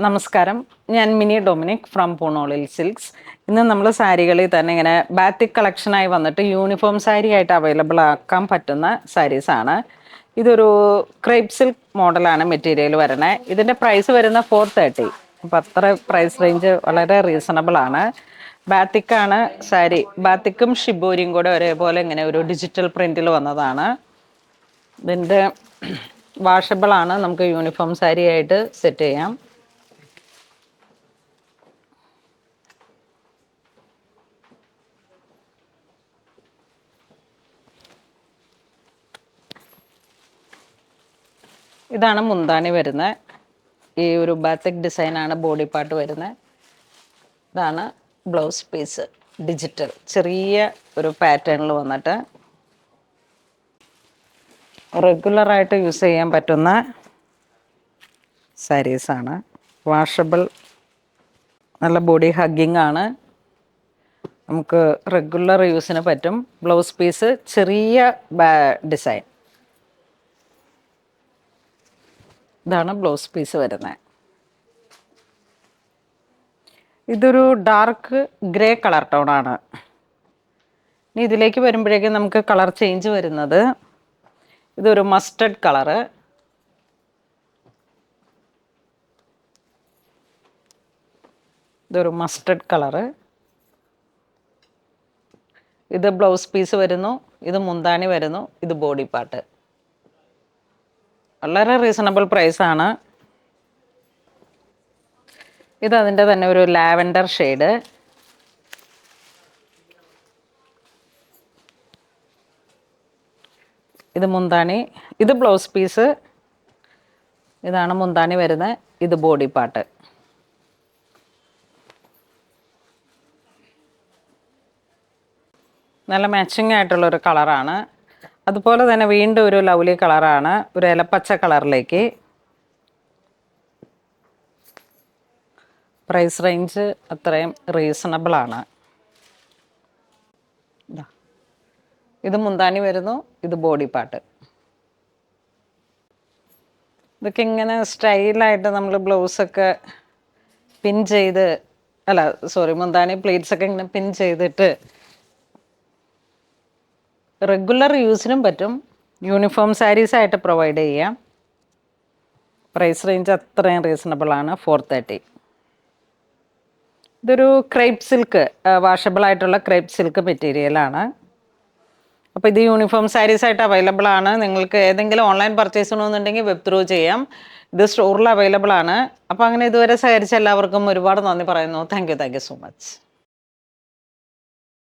നമസ്കാരം. ഞാൻ mini Dominic from പൂണോളിൽ silks. ഇന്ന് നമ്മൾ സാരികളിൽ തന്നെ ഇങ്ങനെ ബാത്തിക് കളക്ഷനായി വന്നിട്ട് യൂണിഫോം സാരി ആയിട്ട് അവൈലബിൾ ആക്കാൻ പറ്റുന്ന സാരീസാണ്. ഇതൊരു ക്രേപ്പ് സിൽക്ക് മോഡലാണ് മെറ്റീരിയൽ വരണേ. ഇതിൻ്റെ പ്രൈസ് വരുന്ന 430. അപ്പോൾ അത്ര പ്രൈസ് റേഞ്ച് വളരെ റീസണബിൾ ആണ്. ബാത്തിക്കാണ് സാരി. ബാത്തിക്കും ഷിബോരിയും കൂടെ ഒരേപോലെ ഇങ്ങനെ ഒരു ഡിജിറ്റൽ പ്രിൻറ്റിൽ വന്നതാണ്. ഇതിൻ്റെ വാഷബിളാണ്, നമുക്ക് യൂണിഫോം സാരി ആയിട്ട് സെറ്റ് ചെയ്യാം. ഇതാണ് മുന്താണി വരുന്നത്. ഈ ഒരു ബാത്തിക് ഡിസൈനാണ് ബോഡി പാർട്ട് വരുന്നത്. ഇതാണ് ബ്ലൗസ് പീസ്, ഡിജിറ്റൽ ചെറിയ ഒരു പാറ്റേണിൽ വന്നിട്ട് റെഗുലറായിട്ട് യൂസ് ചെയ്യാൻ പറ്റുന്ന സാരീസാണ്. വാഷബിൾ, നല്ല ബോഡി ഹഗ്ഗിങ് ആണ്, നമുക്ക് റെഗുലർ യൂസിന് പറ്റും. ബ്ലൗസ് പീസ് ചെറിയ ഡിസൈൻ. ഇതാണ് ബ്ലൗസ് പീസ് വരുന്നത്. ഇതൊരു ഡാർക്ക് ഗ്രേ കളർ ടോണാണ്. ഇനി ഇതിലേക്ക് വരുമ്പോഴേക്കും നമുക്ക് കളർ ചേഞ്ച് വരുന്നത്, ഇതൊരു മസ്റ്റർഡ് കളറ്, ഇതൊരു മസ്റ്റർഡ് കളറ്, ഇത് ബ്ലൗസ് പീസ് വരുന്നു, ഇത് മുന്താണി വരുന്നു, ഇത് ബോഡി പാർട്ട്. വളരെ റീസണബിൾ പ്രൈസാണ്. ഇത് അതിൻ്റെ തന്നെ ഒരു ലാവൻഡർ ഷെയ്ഡ്. ഇത് മുന്താണി, ഇത് ബ്ലൗസ് പീസ്, ഇതാണ് മുന്താണി വരുന്നത്, ഇത് ബോഡി പാർട്ട്. നല്ല മാച്ചിങ് ആയിട്ടുള്ളൊരു കളറാണ്. അതുപോലെ തന്നെ വീണ്ടും ഒരു ലവ്ലി കളറാണ്, ഒരു ഇലപ്പച്ച കളറിലേക്ക്. പ്രൈസ് റേഞ്ച് അത്രയും റീസണബിളാണ്. ഇത് മുന്താണി വരുന്നു, ഇത് ബോഡി പാർട്ട്. ഇതൊക്കെ ഇങ്ങനെ സ്റ്റൈലായിട്ട് നമ്മൾ ബ്ലൗസൊക്കെ പിൻ ചെയ്ത്, മുന്താണി പ്ലീറ്റ്സ് ഒക്കെ ഇങ്ങനെ പിൻ ചെയ്തിട്ട് റെഗുലർ യൂസിനും പറ്റും. യൂണിഫോം സാരീസായിട്ട് പ്രൊവൈഡ് ചെയ്യാം. പ്രൈസ് റേഞ്ച് അത്രയും റീസണബിളാണ്, 430. ഇതൊരു ക്രേപ്പ് സിൽക്ക്, വാഷബിളായിട്ടുള്ള ക്രേപ്പ് സിൽക്ക് മെറ്റീരിയലാണ്. അപ്പോൾ ഇത് യൂണിഫോം സാരീസായിട്ട് അവൈലബിൾ ആണ്. നിങ്ങൾക്ക് ഏതെങ്കിലും ഓൺലൈൻ പർച്ചേസ് ചെയ്യണമെന്നുണ്ടെങ്കിൽ വെബ് ത്രൂ ചെയ്യാം. ഇത് സ്റ്റോറിൽ അവൈലബിൾ ആണ്. അപ്പോൾ അങ്ങനെ ഇതുവരെ സഹകരിച്ച എല്ലാവർക്കും ഒരുപാട് നന്ദി പറയുന്നു. Thank you so much.